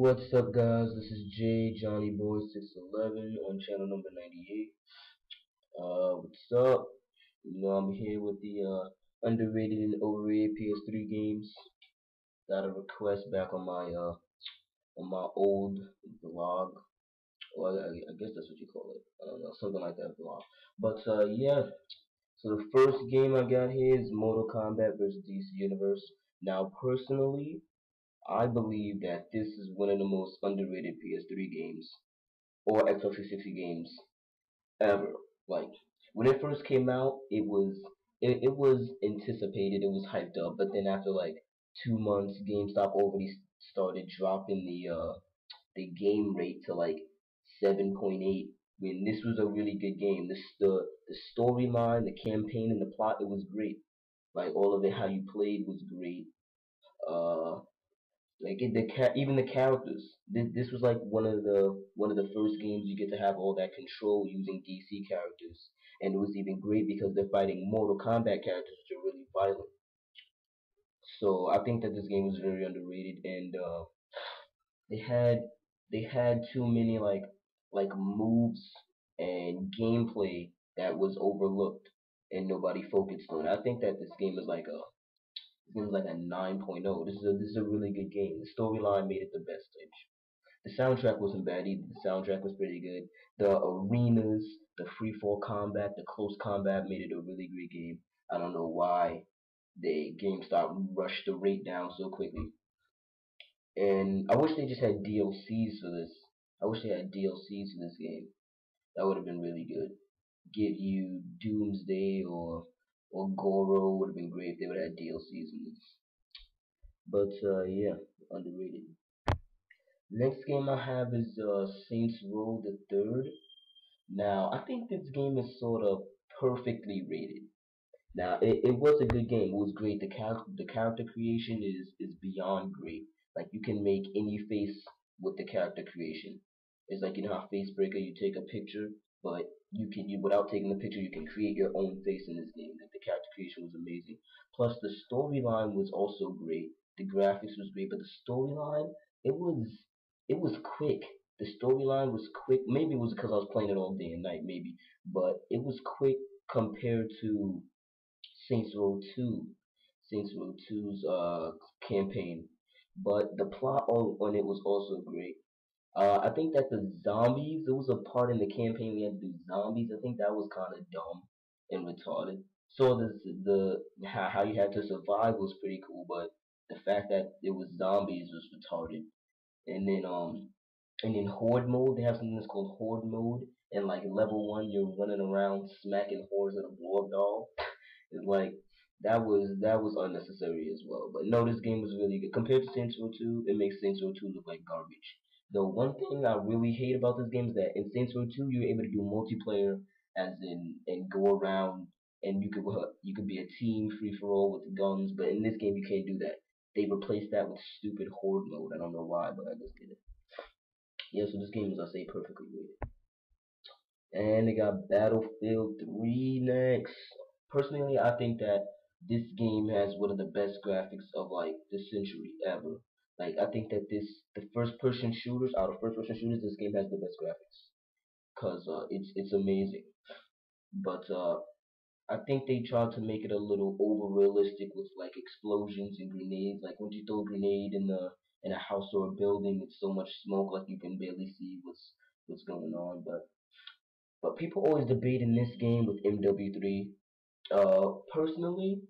What's up, guys? This is J Johnny Boy 611 on channel number 98. What's up? I'm here with the underrated and overrated PS3 games. Got a request back on my old vlog, or I guess that's what you call it. I don't know, something like that vlog. But yeah. So the first game I got here is Mortal Kombat vs. DC Universe. Now, personally, I believe that this is one of the most underrated PS3 games or Xbox 360 games ever. Like when it first came out, it was anticipated, it was hyped up, but then after like 2 months, GameStop already started dropping the game rate to like 7.8. When this was a really good game, the storyline, the campaign, and the plot, it was great. Like all of it, how you played was great. Uh, even the characters. This was like one of the first games you get to have all that control using DC characters, and it was even great because they're fighting Mortal Kombat characters which are really violent. So I think that this game was very underrated, and they had they had too many like moves and gameplay that was overlooked and nobody focused on. I think that this game is like a 9.0. This is a really good game. The storyline made it the best stage. The soundtrack wasn't bad either. The soundtrack was pretty good. The arenas, the free fall combat, the close combat made it a really great game. I don't know why they GameStop rushed the rate down so quickly. And I wish they just had DLCs for this. I wish they had DLCs for this game. That would have been really good. Give you Doomsday or Goro would have been great if they would have had DLCs in this. But yeah, underrated. Next game I have is Saints Row the Third. Now I think this game is sort of perfectly rated. Now it was a good game. It was great. The character creation is beyond great. Like you can make any face with the character creation. It's like how Facebreaker you take a picture, but without taking the picture you can create your own face in this game. Like the character creation was amazing. Plus the storyline was also great. The graphics was great, but the storyline it was it was quick. The storyline was quick. Maybe it was because I was playing it all day and night, maybe, but it was quick compared to Saints Row 2, Saints Row 2's campaign. But the plot on it was also great. I think that the zombies, there was a part in the campaign we had to do zombies. I think that was kind of dumb and retarded. So how you had to survive was pretty cool, but the fact that it was zombies was retarded. And then horde mode, they have something that's called horde mode. And like level one, you're running around smacking hordes of the blow up doll. It's like that was unnecessary as well. But no, this game was really good compared to Saints Row 2. It makes Saints Row 2 look like garbage. The one thing I really hate about this game is that in Saints Row 2 you're able to do multiplayer, as in and go around and you could be a team free for all with guns. But in this game you can't do that. They replaced that with stupid horde mode. I don't know why, but I just did it. Yeah, so this game is, I say, perfectly rated. And they got Battlefield 3 next. Personally, I think that this game has one of the best graphics of like this century ever. Like I think that the first person shooters out of first person shooters, this game has the best graphics because it's amazing. But I think they tried to make it a little over realistic with like explosions and grenades. Like when you throw a grenade in a house or a building, it's so much smoke like you can barely see what's going on. But people always debate in this game with MW3. Personally,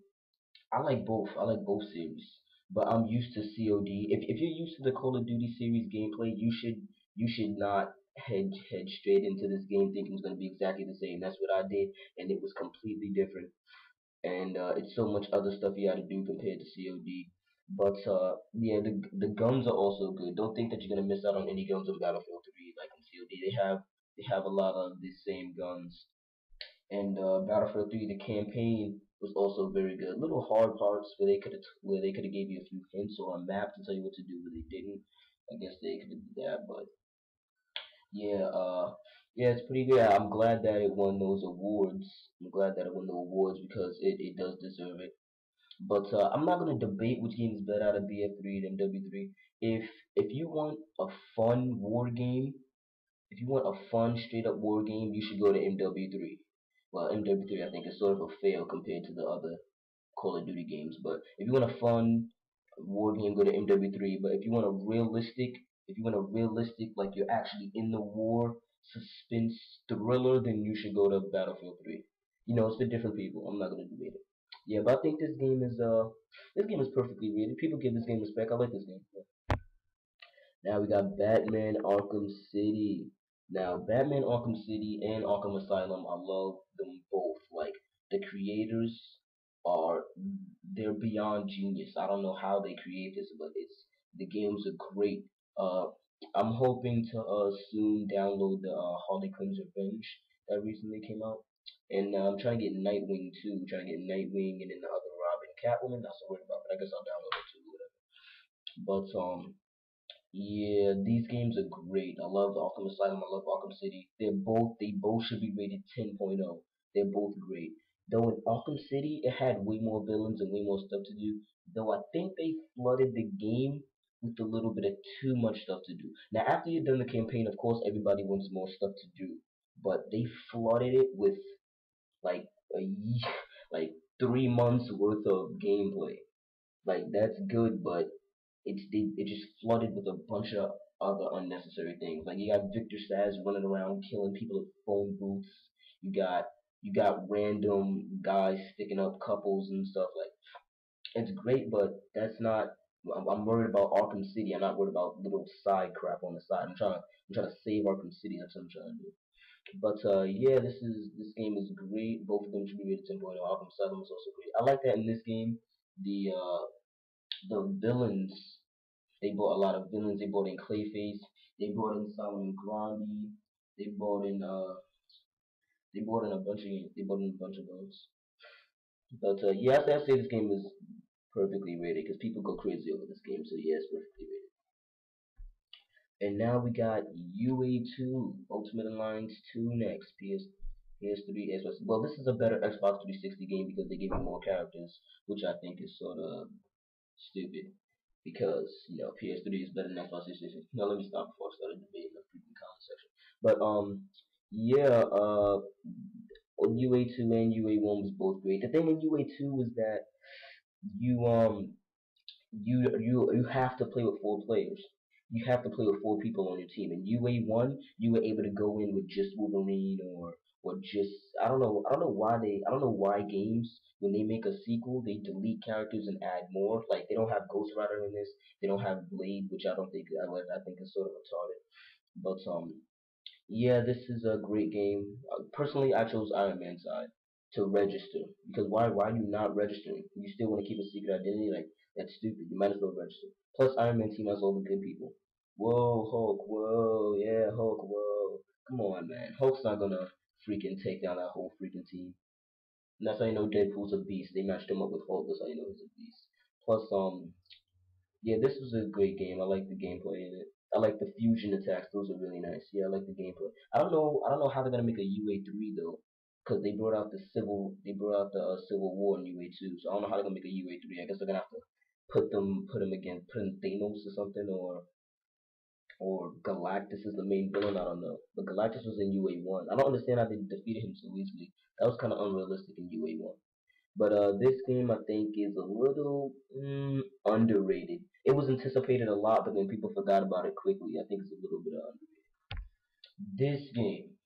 I like both. I like both series, but I'm used to COD. If you're used to the Call of Duty series gameplay, you should not head straight into this game thinking it's going to be exactly the same. That's what I did, and it was completely different. And it's so much other stuff you got to do compared to COD. But yeah, the guns are also good. Don't think that you're gonna miss out on any guns on Battlefield 3 like in COD. They have a lot of the same guns. And Battlefield 3, the campaign was also very good. Little hard parts where they could have gave you a few hints or a map to tell you what to do, but they didn't. I guess they could have did that, but yeah, yeah, it's pretty good. I'm glad that it won those awards. I'm glad that it won the awards because it does deserve it. But I'm not gonna debate which game is better out of BF3 than W3. If you want a fun war game, if you want a fun straight up war game, you should go to MW3. Well, MW3 I think is sort of a fail compared to the other Call of Duty games. But if you want a fun war game, go to MW3. But if you want a realistic, like you're actually in the war, suspense thriller, then you should go to Battlefield 3. You know, it's for different people. I'm not gonna debate it. Yeah, but I think this game is perfectly rated. People give this game respect. I like this game. Now we got Batman Arkham City. Now Batman Arkham City and Arkham Asylum, I love them both. Like the creators are they're beyond genius. I don't know how they create this, but the games are great. Uh, I'm hoping to soon download the Harley Quinn's Revenge that recently came out, and I'm trying to get Nightwing too. I'm trying to get Nightwing and then the other Robin, Catwoman. Not so worried about, but I guess I'll download it too, whatever. But yeah, these games are great. I love Arkham Asylum. I love Arkham City. They both should be rated 10.0. They're both great. Though in Arkham City, it had way more villains and way more stuff to do. Though I think they flooded the game with a little bit of too much stuff to do. Now, after you've done the campaign, of course, everybody wants more stuff to do. But they flooded it with like like 3 months worth of gameplay. Like that's good, but it just flooded with a bunch of other unnecessary things. Like you got Victor Saz running around killing people at phone booths. You got you got random guys sticking up couples and stuff. Like it's great, but that's not. I'm worried about Arkham City. I'm not worried about little side crap on the side. I'm trying to save Arkham City. That's what I'm trying to do. But yeah, this game is great. Both of them should be rated 10.0. Arkham Asylum is also great. I like that in this game. The villains they brought a lot of villains. They brought in Clayface. They brought in Solomon Grundy. They brought in they brought in a bunch of those. But yeah, I say this game is perfectly rated because people go crazy over this game. So yeah, it's perfectly rated. And now we got UA2 Ultimate Alliance 2 next. PS3, Xbox. Well, this is a better Xbox 360 game because they give you more characters, which I think is sort of stupid because PS3 is better than Xbox 360. Now let me stop before I start debating the freaking comment section. But yeah, UA2 and UA1 was both great. The thing in UA2 was that you you have to play with 4 players. You have to play with 4 people on your team. In UA1, you were able to go in with just Wolverine or just I don't know why games when they make a sequel they delete characters and add more. Like they don't have Ghost Rider in this. They don't have Blade, which I think is sort of retarded. But yeah, this is a great game. Personally, I chose Iron Man side to register because why are you not registering? You still want to keep a secret identity? Like that's stupid. You might as well register. Plus, Iron Man team has all the good people. Whoa, Hulk. Whoa, yeah, Hulk. Whoa. Come on, man. Hulk's not gonna freaking take down that whole freaking team. And that's how you know Deadpool's a beast. They matched him up with Hulk. That's how you know he's a beast. Plus, yeah, this was a great game. I like the gameplay in it. I like the fusion attacks; those are really nice. Yeah, I like the gameplay. I don't know how they're gonna make a UA3 though, because they brought out the Civil War in UA2. So I don't know how they're gonna make a UA3. I guess they're gonna have to put in Thanos or something, or Galactus is the main villain. I don't know, but Galactus was in UA1. I don't understand how they defeated him so easily. That was kind of unrealistic in UA1. But this game I think is a little underrated. It was anticipated a lot, but then people forgot about it quickly. I think it's a little bit underrated. This game,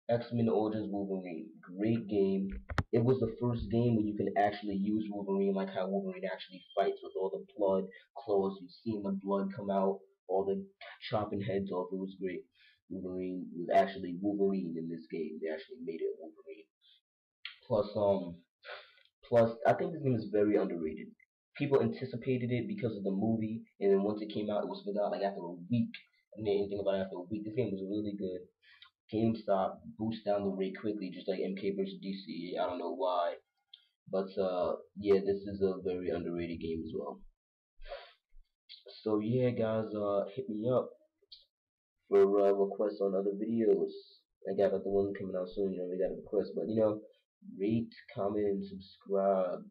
X-Men Origins Wolverine, great game. It was the first game where you can actually use Wolverine like how Wolverine actually fights with all the blood, claws. You've seen the blood come out, all the chopping heads off. It was great. Wolverine was actually Wolverine in this game. They actually made it Wolverine. Plus, I think this game is very underrated. People anticipated it because of the movie, and then once it came out, it was forgot like after a week. And then anything about it after a week. This game was really good. GameStop boost down the rate quickly, just like MK versus DC. I don't know why, but yeah, this is a very underrated game as well. So yeah, guys, hit me up for requests on other videos. I got the one coming out soon. We got a request, but rate, comment, and subscribe.